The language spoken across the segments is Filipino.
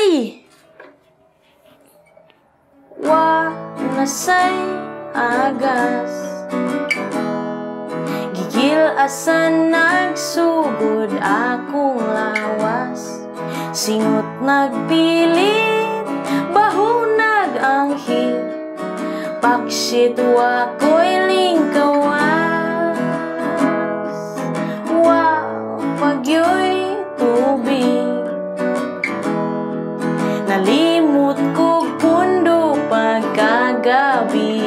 Ay! Wa nasay agas, gigil asan nagsugod akong lawas, singot nagpilit, baho nag-anghit, paksit wako'y lingkawas. Wa pagyo'y tubig, nalimot ko pundo pagkagabi,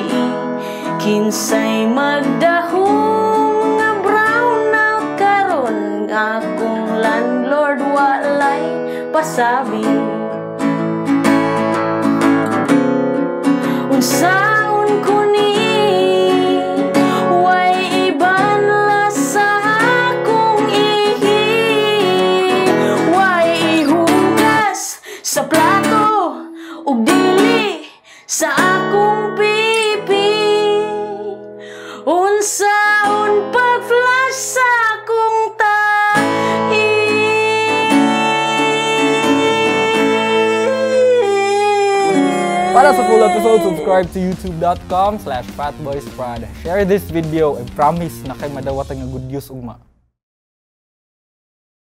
kinsay magdahong nga brownout karon, akong landlord walay pasabi. Unsaon ko ni way iban la sa akong ihi, way ihugas sa plato ug dili sa akong pipi, unsaon pag-flash sa akong tahi. Para sa full episode, subscribe to youtube.com/fatboysprad. Share this video. I promise na kay madawat nga good news ugma.